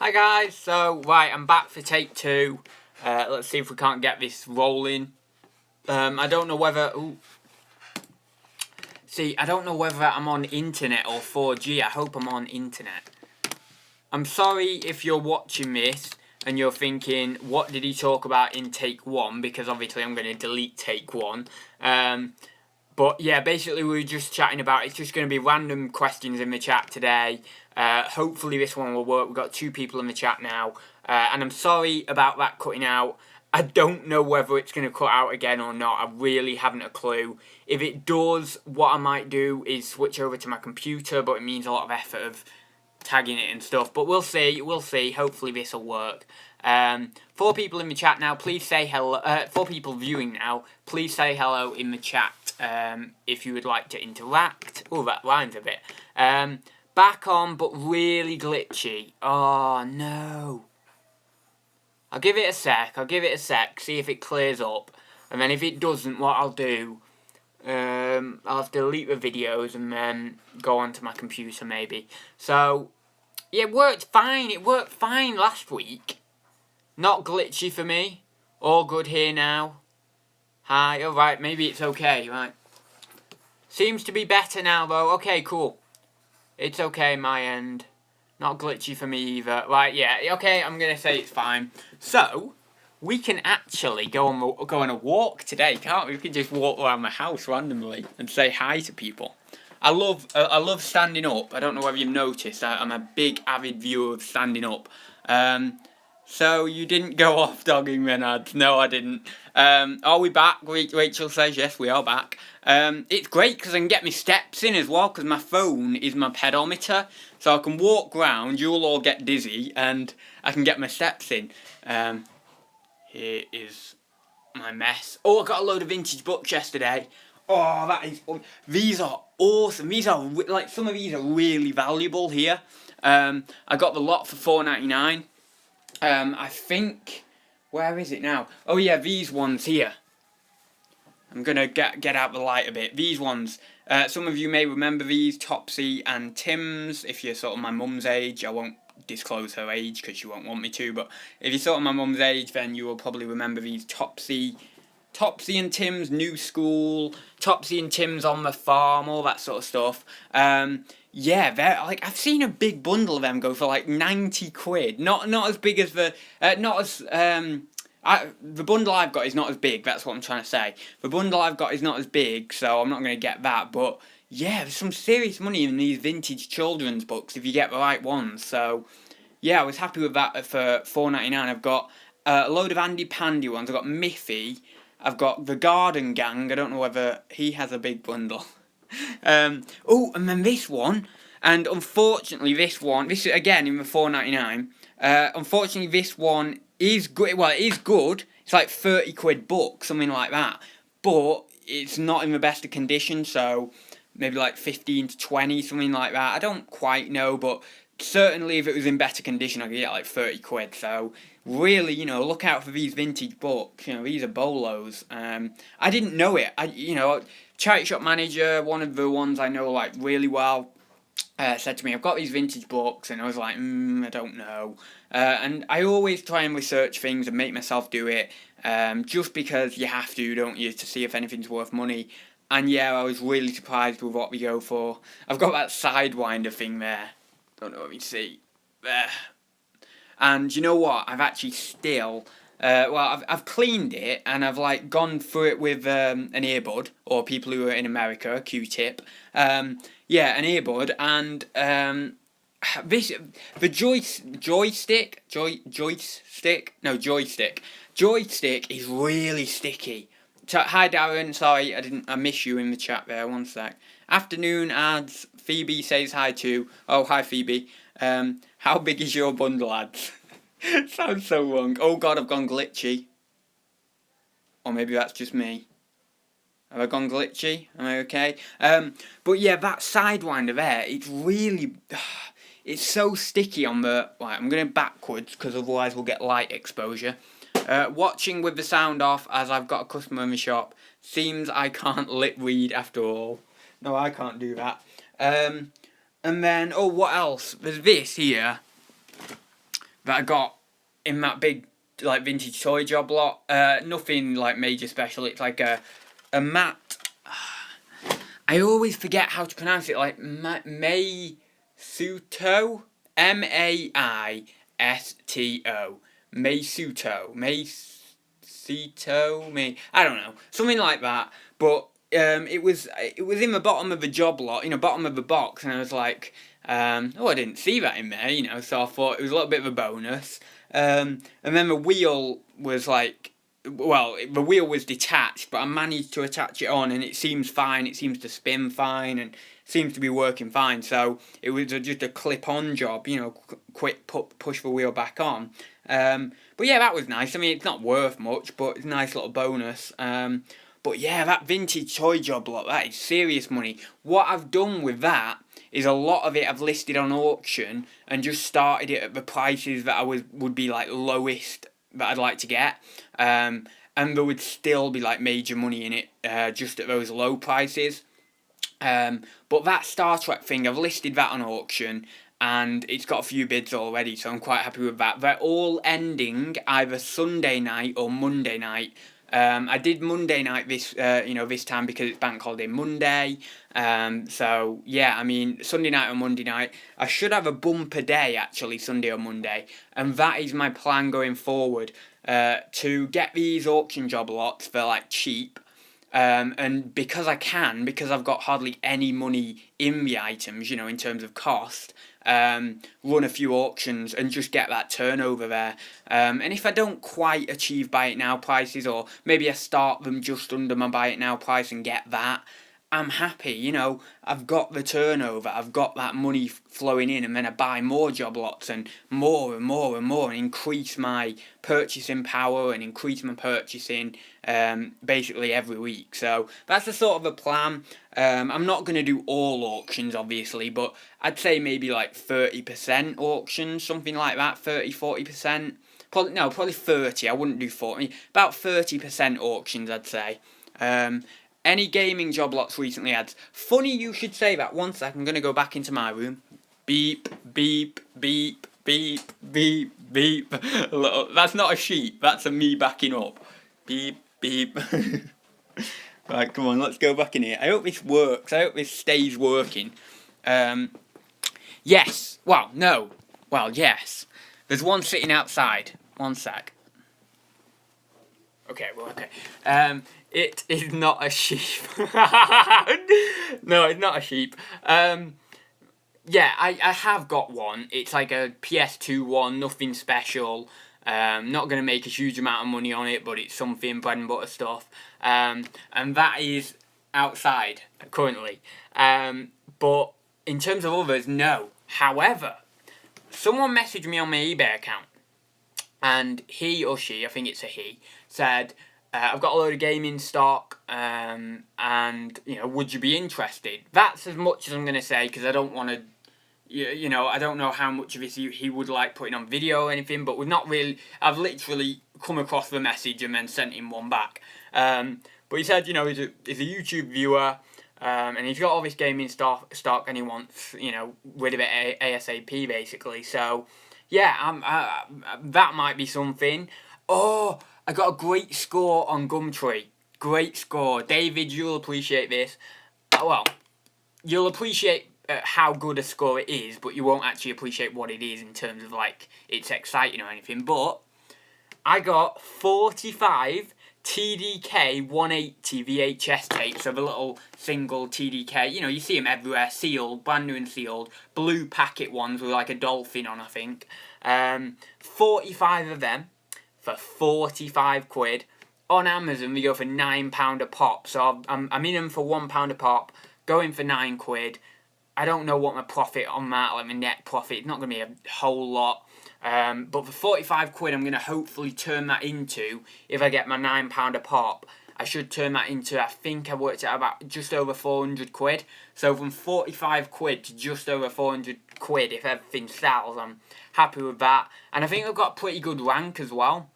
Hi guys, I'm back for take 2. Let's see if we can't get this rolling. I don't know whether... I don't know whether I'm on internet or 4G. I hope I'm on internet. I'm sorry if you're watching this and you're thinking, what did he talk about in take 1? Because obviously I'm going to delete take 1. But yeah, basically we were just chatting about, it's just going to be random questions in the chat today. Hopefully this one will work. We've got 2 people in the chat now. And I'm sorry about that cutting out. I don't know whether it's going to cut out again or not. I really haven't a clue. If it does, what I might do is switch over to my computer, but it means a lot of effort of tagging it and stuff. But we'll see. Hopefully this will work. 4 people in the chat now. Please say hello. 4 people viewing now. Please say hello in the chat if you would like to interact. Oh, that rhymes a bit. Back on, but really glitchy. Oh, no. I'll give it a sec. See if it clears up. And then if it doesn't, what I'll do... I'll have to delete the videos and then go onto my computer maybe. So, yeah, it worked fine. It worked fine last week. Not glitchy for me. All good here now. Hi, alright, maybe it's okay, right. Seems to be better now though. Okay, cool. It's okay my end. Not glitchy for me either. Right, yeah, okay, I'm gonna say it's fine. So, we can actually go on a walk today, can't we? We can just walk around my house randomly and say hi to people. I love standing up. I don't know whether you've noticed. I'm a big avid viewer of standing up. So you didn't go off dogging Renard? No, I didn't. Are we back? Rachel says yes, we are back. It's great because I can get my steps in as well because my phone is my pedometer, so I can walk round. You'll all get dizzy, and I can get my steps in. Here is my mess. Oh, I got a load of vintage books yesterday. Oh, that is... These are awesome. These are, like, some of these are really valuable here. I got the lot for $4.99. I think... Where is it now? Oh, yeah, these ones here. I'm going to get out the light a bit. These ones. Some of you may remember these, Topsy and Tim's. If you're sort of my mum's age, I won't disclose her age because she won't want me to, but if you're sort of my mum's age, then you will probably remember these Topsy and Tim's New School, Topsy and Tim's on the Farm, all that sort of stuff. Yeah, they're like, I've seen a big bundle of them go for like 90 quid. Not as big as the the bundle I've got is not as big. That's what I'm trying to say. The bundle I've got is not as big, so I'm not going to get that. But yeah, there's some serious money in these vintage children's books if you get the right ones. So, yeah, I was happy with that for $4.99. I've got a load of Andy Pandy ones. I've got Miffy. I've got The Garden Gang. I don't know whether he has a big bundle. Oh, and then this one. And unfortunately, this is again in the $4.99. Unfortunately, this one is good. Well, it is good. It's like 30 quid book, something like that. But it's not in the best of condition, so... maybe like 15 to 20, something like that. I don't quite know, but certainly if it was in better condition, I could get like 30 quid. So really, look out for these vintage books. These are bolos. I didn't know it. Charity shop manager, one of the ones I know like really well, said to me, I've got these vintage books, and I was like, I don't know. And I always try and research things and make myself do it, just because you have to, don't you, to see if anything's worth money. And yeah, I was really surprised with what we go for. I've got that Sidewinder thing there. Don't know what you see. There. And you know what? I've actually still... I've cleaned it, and I've like gone through it with an earbud, or people who are in America, a Q-tip. Yeah, an earbud, and the joystick is really sticky. Hi Darren, sorry, I miss you in the chat there, one sec. Afternoon ads, Phoebe says hi too. Oh, hi Phoebe. How big is your bundle ads? Sounds so wrong. Oh god, I've gone glitchy. Or maybe that's just me. Have I gone glitchy? Am I okay? But yeah, that Sidewinder there, it's really... it's so sticky on the... Right, I'm going backwards, because otherwise we'll get light exposure. Watching with the sound off as I've got a customer in the shop. Seems I can't lip read after all. No, I can't do that. And then, oh, what else? There's this here. that I got in that big like vintage toy job lot. Nothing like major special. It's like a matte. I always forget how to pronounce it. Like Maisuto, Maisto, Maisuto, I don't know, something like that. But it was in the bottom of a job lot, bottom of a box, and I was like, I didn't see that in there, so I thought it was a little bit of a bonus. And then the wheel was like, well, the wheel was detached, but I managed to attach it on, and it seems fine. It seems to spin fine, and seems to be working fine. So it was just a clip-on job, quick push the wheel back on. But yeah, that was nice. I mean, it's not worth much, but it's a nice little bonus. But yeah, that vintage toy job lot, that is serious money. What I've done with that is a lot of it I've listed on auction and just started it at the prices that I would be like lowest that I'd like to get. And there would still be like major money in it, just at those low prices. But that Star Trek thing, I've listed that on auction, and it's got a few bids already, so I'm quite happy with that. They're all ending either Sunday night or Monday night. I did Monday night this time because it's Bank Holiday Monday. So yeah, I mean, Sunday night or Monday night. I should have a bumper day actually, Sunday or Monday, and that is my plan going forward. To get these auction job lots for like cheap. And because I've got hardly any money in the items, in terms of cost, run a few auctions and just get that turnover there. And if I don't quite achieve buy it now prices, or maybe I start them just under my buy it now price and get that, I'm happy, I've got the turnover, I've got that money flowing in, and then I buy more job lots and more and more and more, and increase my purchasing power and increase my purchasing basically every week. So that's the sort of a plan. I'm not going to do all auctions, obviously, but I'd say maybe like 30% auctions, something like that, 30-40%. Probably 30, I wouldn't do 40, about 30% auctions, I'd say. Any gaming job lots recently ads? Funny you should say that. One sec, I'm going to go back into my room. Beep, beep, beep, beep, beep, beep. That's not a sheep, that's a me backing up. Beep, beep. Right, come on, let's go back in here. I hope this works. I hope this stays working. Yes. Well, no. Well, yes. There's one sitting outside. One sec. Okay, it is not a sheep. No, it's not a sheep. Yeah, I have got one. It's like a PS2 one, nothing special. Not going to make a huge amount of money on it, but it's something, bread and butter stuff. And that is outside, currently. But in terms of others, no. However, someone messaged me on my eBay account, and he or she, I think it's a he, said, I've got a load of gaming stock, and, would you be interested? That's as much as I'm going to say, because I don't want to, I don't know how much of this he would like putting on video or anything, but we've not really, I've literally come across the message and then sent him one back. But he said, he's a YouTube viewer, and he's got all this gaming stock, and he wants, rid of it ASAP, basically. So, yeah, that might be something. Oh, I got a great score on Gumtree. Great score. David, you'll appreciate this. Well, you'll appreciate how good a score it is, but you won't actually appreciate what it is in terms of, like, it's exciting or anything. But I got 45 TDK 180 VHS tapes of a little single TDK. You see them everywhere, sealed, brand new and sealed. Blue packet ones with, like, a dolphin on, I think. 45 of them for 45 quid. On Amazon, they go for £9 a pop. So I'm in them for £1 a pop, going for 9 quid. I don't know what my profit on that, like my net profit. It's not going to be a whole lot. But for 45 quid, I'm going to hopefully turn that into, if I get my £9 a pop, I should turn that into, I think I worked out about just over 400 quid. So from 45 quid to just over 400 quid, if everything sells, I'm happy with that. And I think I've got a pretty good rank as well.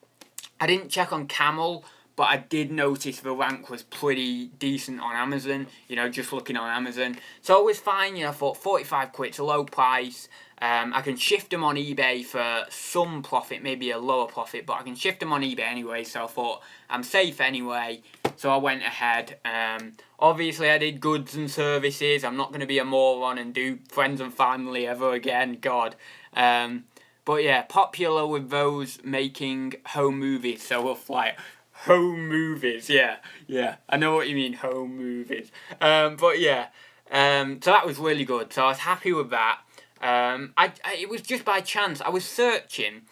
I didn't check on Camel, but I did notice the rank was pretty decent on Amazon, just looking on Amazon. So it was fine, I thought 45 quid, it's a low price. I can shift them on eBay for some profit, maybe a lower profit, but I can shift them on eBay anyway, so I thought I'm safe anyway, so I went ahead. Obviously I did goods and services. I'm not going to be a moron and do friends and family ever again, God. But yeah, popular with those making home movies, so we'll fly it. Home movies, yeah, I know what you mean, home movies. But yeah, so that was really good, so I was happy with that. It was just by chance. I was searching,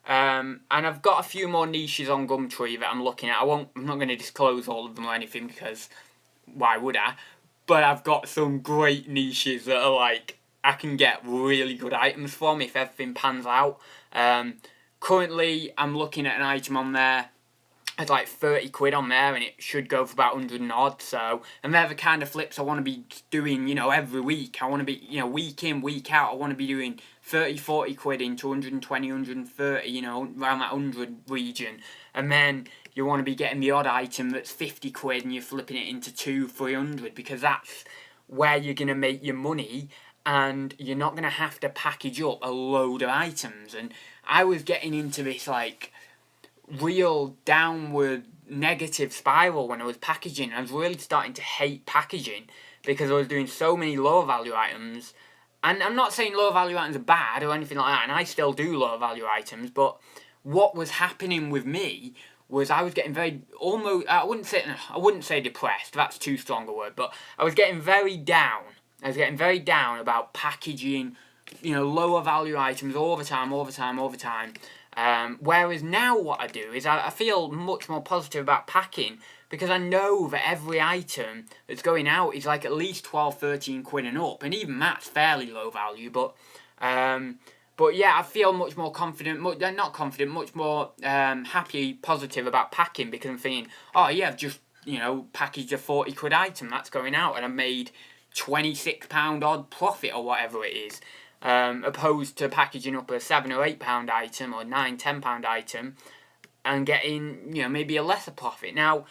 and I've got a few more niches on Gumtree that I'm looking at. I'm not going to disclose all of them or anything because why would I? But I've got some great niches that are like I can get really good items from if everything pans out. Currently, I'm looking at an item on there. It's like 30 quid on there and it should go for about 100 and odd, so, and they're the kind of flips I want to be doing, you know, every week. I want to be, you know, week in, week out, I want to be doing 30, 40 quid into 120, 130, you know, around that 100 region, and then you want to be getting the odd item that's 50 quid and you're flipping it into 200, 300, because that's where you're going to make your money, and you're not going to have to package up a load of items. And I was getting into this, like, real downward negative spiral when I was packaging. I was really starting to hate packaging because I was doing so many lower value items. And I'm not saying lower value items are bad or anything like that, and I still do lower value items, but what was happening with me was I was getting very, almost, I wouldn't say depressed, that's too strong a word, but I was getting very down. I was getting very down about packaging, you know, lower value items all the time. Whereas now what I do is I feel much more positive about packing because I know that every item that's going out is like at least 12, 13 quid and up, and even that's fairly low value, but yeah, I feel much more confident, much more happy, positive about packing because I'm thinking, oh yeah, I've just, you know, packaged a 40 quid item that's going out and I made £26 odd profit or whatever it is. Opposed to packaging up a £7 or £8 item or £9, £10 item and getting, you know, maybe a lesser profit. Now,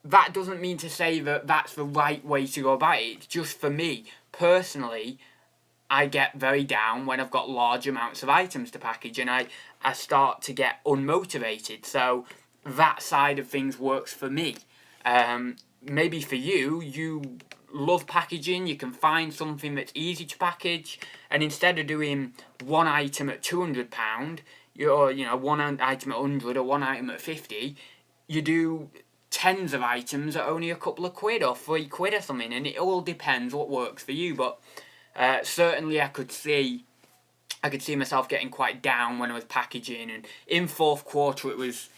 that doesn't mean to say that that's the right way to go about it. It's just for me, personally, I get very down when I've got large amounts of items to package and I start to get unmotivated. So that side of things works for me. Maybe for you love packaging, you can find something that's easy to package, and instead of doing one item at £200, or, you know, one item at 100 or one item at 50, you do tens of items at only a couple of quid or 3 quid or something, and it all depends what works for you. But certainly I could see myself getting quite down when I was packaging, and in fourth quarter it was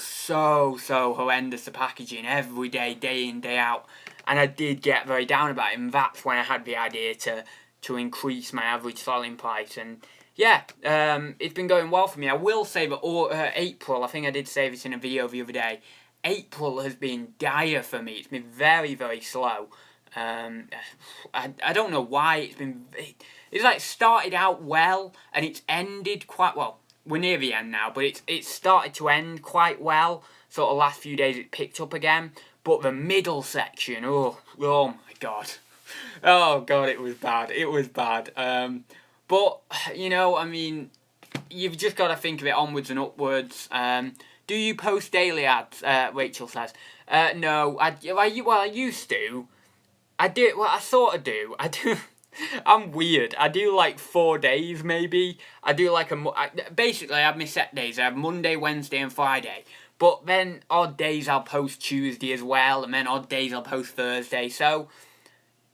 so horrendous, the packaging every day, day in, day out, and I did get very down about it, and that's when I had the idea to increase my average selling price. And yeah, it's been going well for me. I will say that April, I think I did say this in a video the other day, April has been dire for me. It's been very, very slow. I don't know why. It's like started out well and it's ended quite well. We're near the end now, but it's started to end quite well. Sort of last few days it picked up again, but the middle section, oh my god, it was bad. But you know, I mean, you've just got to think of it onwards and upwards. Do you post daily ads? Rachel says. No, I used to. I do. Well, I sort of do. I do. I'm weird. I do like 4 days maybe. I do like basically I have my set days. I have Monday, Wednesday and Friday. But then odd days I'll post Tuesday as well, and then odd days I'll post Thursday. So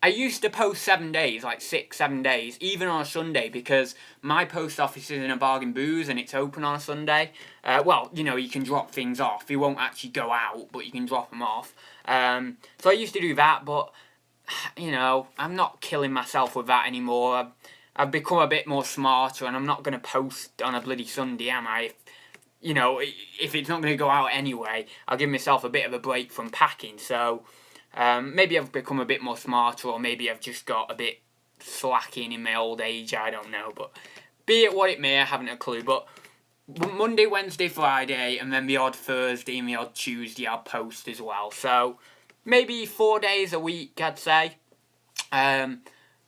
I used to post 7 days, like 6, 7 days, even on a Sunday, because my post office is in a bargain booze and it's open on a Sunday. Well, you know, you can drop things off. You won't actually go out, but you can drop them off. So I used to do that, but you know, I'm not killing myself with that anymore. I've become a bit more smarter, and I'm not going to post on a bloody Sunday, am I? You know, if it's not going to go out anyway, I'll give myself a bit of a break from packing. So maybe I've become a bit more smarter, or maybe I've just got a bit slacking in my old age, I don't know. But be it what it may, I haven't a clue. But Monday, Wednesday, Friday, and then the odd Thursday and the odd Tuesday I'll post as well. So maybe 4 days a week, I'd say.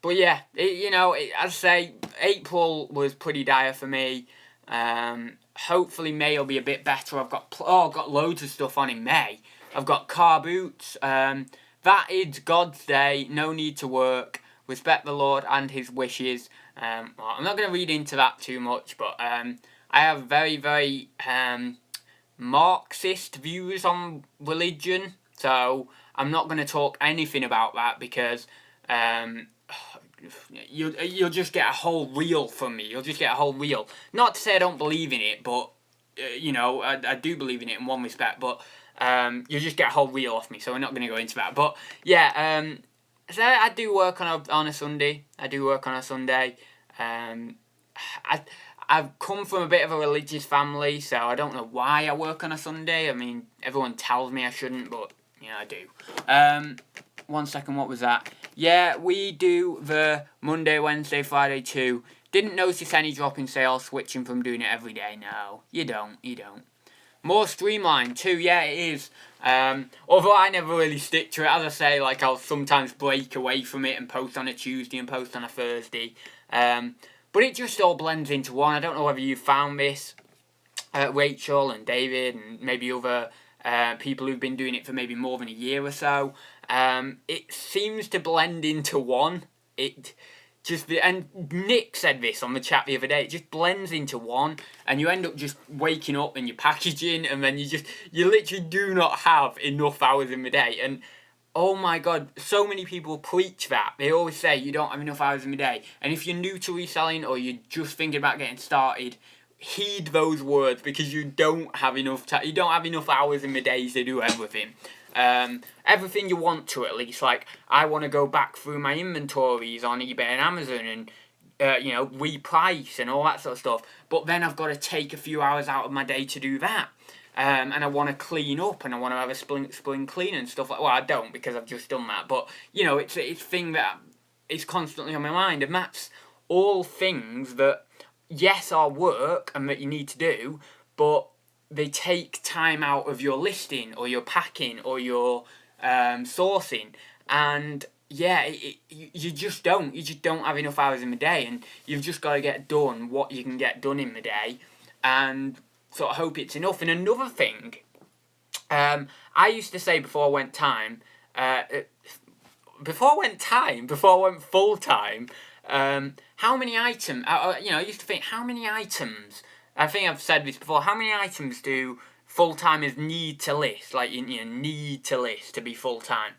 But yeah, as I say, April was pretty dire for me. Hopefully May will be a bit better. I've got loads of stuff on in May. I've got car boots. That is God's day. No need to work. Respect the Lord and His wishes. Well, I'm not going to read into that too much, but I have very, very Marxist views on religion. So I'm not going to talk anything about that because you'll just get a whole reel from me. You'll just get a whole reel. Not to say I don't believe in it, but I do believe in it in one respect. But you'll just get a whole reel off me. So we're not going to go into that. But yeah, so I do work on a Sunday. I do work on a Sunday. I've come from a bit of a religious family, so I don't know why I work on a Sunday. I mean, everyone tells me I shouldn't, but I do. 1 second, what was that? Yeah, we do the Monday, Wednesday, Friday too. Didn't notice any drop in sales switching from doing it every day. No, you don't. More streamlined too, yeah, it is. Although I never really stick to it. As I say, like, I'll sometimes break away from it and post on a Tuesday and post on a Thursday. But it just all blends into one. I don't know whether you found this, Rachel and David and maybe other people who've been doing it for maybe more than a year or so. It seems to blend into one. And Nick said this on the chat the other day. It just blends into one, and you end up just waking up and you're packaging, and then you literally do not have enough hours in the day. And oh my God, so many people preach that. They always say you don't have enough hours in the day. And if you're new to reselling or you're just thinking about getting started, heed those words, because you don't have enough you don't have enough hours in the day to do everything. Everything you want to, at least. Like, I want to go back through my inventories on eBay and Amazon and reprice and all that sort of stuff. But then I've got to take a few hours out of my day to do that. And I want to clean up, and I want to have a spring clean and stuff like. Well, I don't, because I've just done that. But it's a thing that is constantly on my mind, and that's all things that, yes, are work and that you need to do, but they take time out of your listing or your packing or your sourcing. And yeah, you just don't have enough hours in the day, and you've just got to get done what you can get done in the day, and sort of hope it's enough. And another thing, I used to say before I went full time, how many items, I used to think, how many items, I think I've said this before, how many items do full-timers need to list, like, need to list to be full-time?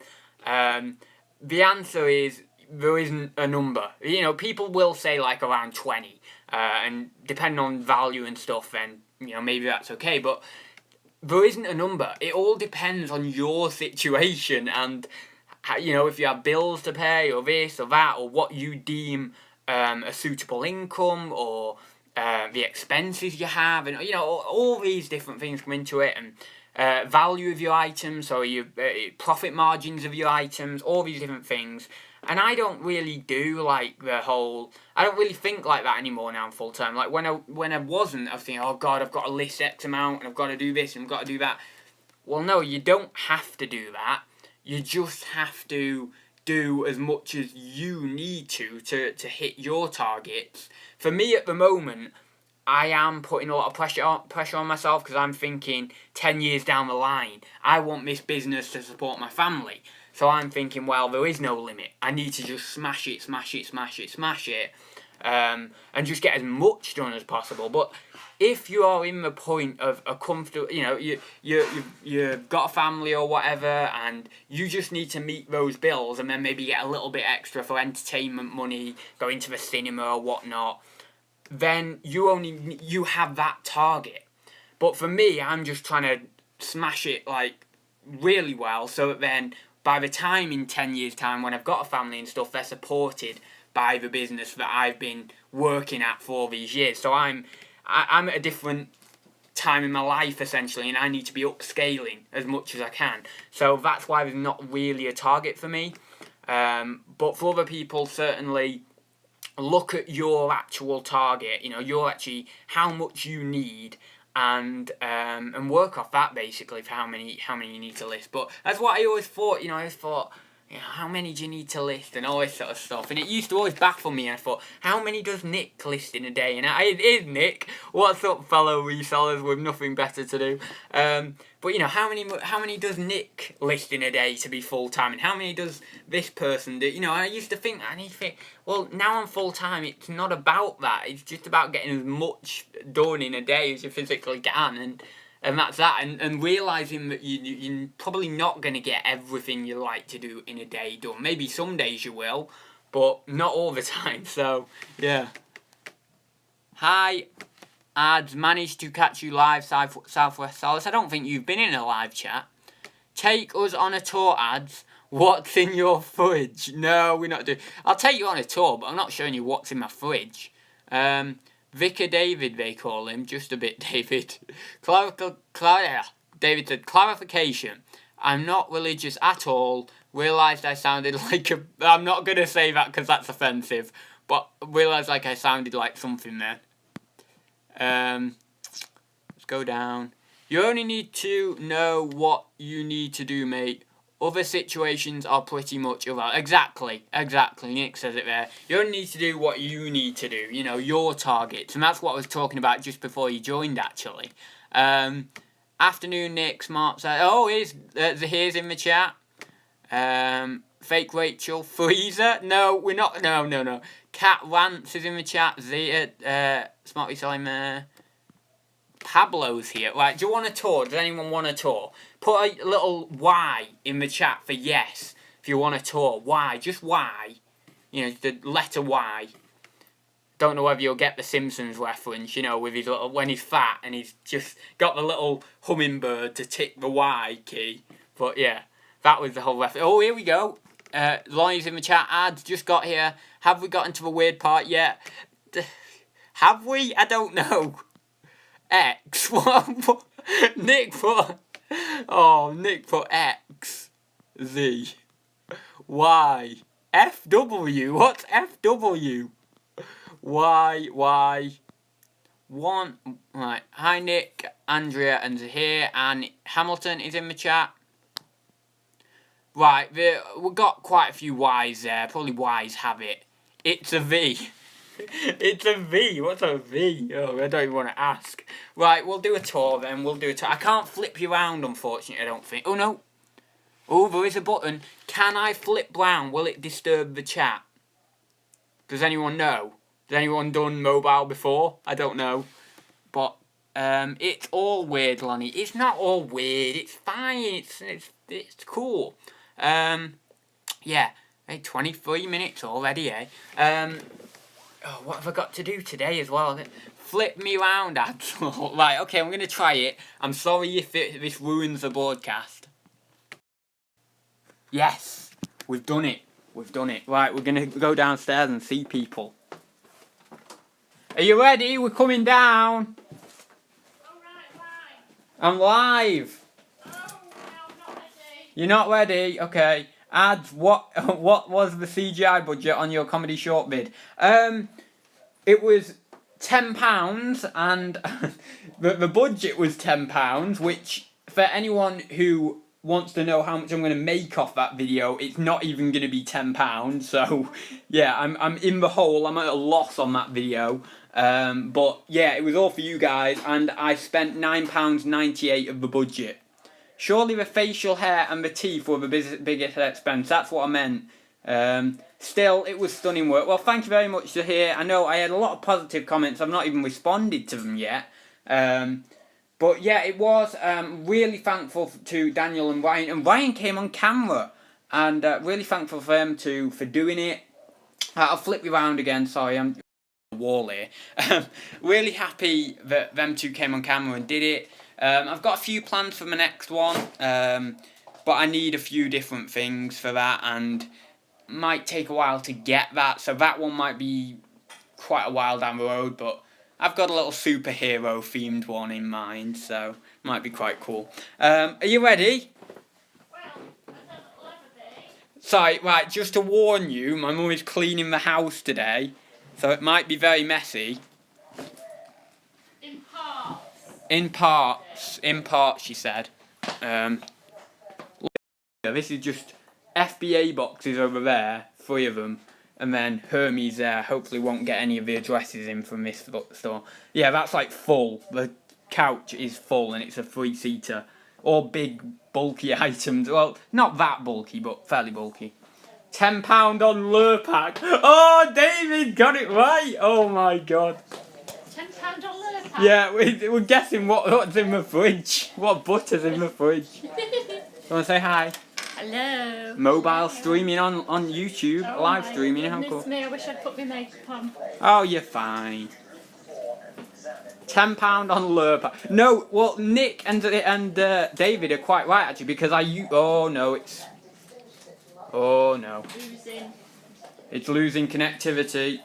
The answer is, there isn't a number. People will say, like, around 20, and depending on value and stuff, then, maybe that's okay, but there isn't a number. It all depends on your situation, and if you have bills to pay, or this or that, or what you deem a suitable income, or the expenses you have, and all these different things come into it, and value of your items, or your profit margins of your items, all these different things. And I don't really do I don't really think like that anymore now I'm full time. Like when I wasn't, I was thinking, oh God, I've got to list X amount, and I've got to do this, and I've got to do that. Well, no, you don't have to do that. You just have to do as much as you need to hit your targets. For me at the moment, I am putting a lot of pressure on myself, because I'm thinking 10 years down the line, I want this business to support my family. So I'm thinking, well, there is no limit. I need to just smash it, and just get as much done as possible. But if you are in the point of a comfortable, you've got a family or whatever, and you just need to meet those bills, and then maybe get a little bit extra for entertainment money, going to the cinema or whatnot, then you have that target. But for me, I'm just trying to smash it, like, really well, so that then by the time in 10 years' time, when I've got a family and stuff, they're supported by the business that I've been working at for all these years. So I'm at a different time in my life, essentially, and I need to be upscaling as much as I can. So that's why there's not really a target for me. But for other people, certainly, look at your actual target, your actually how much you need, and work off that, basically, for how many you need to list. But that's what I always thought, how many do you need to list and all this sort of stuff. And it used to always baffle me, and I thought, how many does Nick list in a day? And it is Nick. What's up, fellow resellers with nothing better to do? But how many does Nick list in a day to be full-time? And how many does this person do? I used to think, well, now I'm full-time, it's not about that. It's just about getting as much done in a day as you physically can. And that's that, and realising that you're probably not going to get everything you like to do in a day done. Maybe some days you will, but not all the time, so, yeah. Hi, ads, managed to catch you live, Southwest Solace. I don't think you've been in a live chat. Take us on a tour, ads. What's in your fridge? No, we're not doing... I'll take you on a tour, but I'm not showing you what's in my fridge. Vicar David, they call him. Just a bit, David. David said, clarification. I'm not religious at all. Realised I sounded like a... I'm not going to say that because that's offensive. But realised like I sounded like something there. Let's go down. You only need to know what you need to do, mate. Other situations are pretty much irrelevant. Exactly. Nick says it there. You only need to do what you need to do. Your targets. And that's what I was talking about just before you joined, actually. Afternoon, Nick. Smart said. Oh, here's in the chat. Fake Rachel. Freezer. No, we're not. No. Cat Rants is in the chat. Zeta. Smart Reselling. Pablo's here. Right, do you want a tour? Does anyone want a tour? Put a little Y in the chat for yes if you want a tour. Y, just Y. The letter Y. Don't know whether you'll get the Simpsons reference, with his little, when he's fat and he's just got the little hummingbird to tick the Y key. But yeah, that was the whole reference. Oh, here we go. Lonnie's in the chat. Ads just got here. Have we gotten to the weird part yet? Have we? I don't know. X. What? Nick put X. Z. Y. FW. What's FW? Y. One. Right. Hi, Nick, Andrea, and Zahir, and Hamilton is in the chat. Right. We've got quite a few Y's there. Probably Y's have it. It's a V. It's a V. What's a V? Oh, I don't even want to ask. Right, we'll do a tour then. I can't flip you around, unfortunately, I don't think. Oh, no. Oh, there is a button. Can I flip round? Will it disturb the chat? Does anyone know? Has anyone done mobile before? I don't know. But, it's all weird, Lonnie. It's not all weird. It's fine. It's cool. Yeah. Hey, 23 minutes already, eh? Oh, what have I got to do today as well? Flip me round, Axel. Right, okay, I'm going to try it. I'm sorry if this ruins the broadcast. Yes, we've done it. Right, we're going to go downstairs and see people. Are you ready? We're coming down. I'm live. Oh, no, I'm not ready. You're not ready? Okay. Ads, what was the CGI budget on your comedy short bid? It was £10 and the budget was £10, which for anyone who wants to know how much I'm going to make off that video, it's not even going to be £10. So yeah, I'm in the hole. I'm at a loss on that video. But yeah, it was all for you guys, and I spent £9.98 of the budget. Surely the facial hair and the teeth were the biggest expense. That's what I meant. Still, it was stunning work. Well, thank you very much to hear. I know I had a lot of positive comments. I've not even responded to them yet. But yeah, it was really thankful to Daniel and Ryan. And Ryan came on camera. And really thankful for them for doing it. I'll flip you around again. Sorry, I'm on the wall here. Really happy that them two came on camera and did it. I've got a few plans for my next one. But I need a few different things for that. And might take a while to get that, so that one might be quite a while down the road, but I've got a little superhero themed one in mind, so might be quite cool. Are you ready? Well, I don't like a Sorry, right, just to warn you, my mum is cleaning the house today, so it might be very messy. In parts, she said. This is just FBA boxes over there, 3 of them, and then Hermes there. Hopefully won't get any of the addresses in from this store. Yeah, that's like full. The couch is full and it's a 3-seater. All big, bulky items. Well, not that bulky, but fairly bulky. £10 on Lurpak. Oh, David got it right. Oh my god. £10 on Lurpak? Yeah, we're guessing what's in the fridge. What butter's in the fridge. You want to say hi? Hello. Mobile streaming on YouTube, Oh live streaming. How goodness cool. me, I wish I'd put my makeup on. Oh, you're fine. £10 on Lurpak. No, well, Nick and David are quite right actually because oh no, Losing. It's losing connectivity.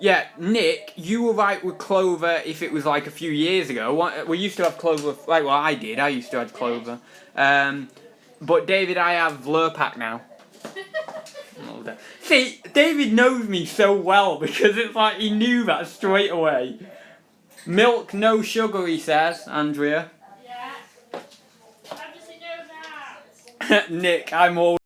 Yeah, Nick, you were right with Clover if it was like a few years ago. We used to have Clover, like, well, I did. I used to have Clover. But David, I have Lurpak now. See, David knows me so well because it's like he knew that straight away. Milk, no sugar, he says, Andrea. Yeah. How does he know that? Nick, I'm always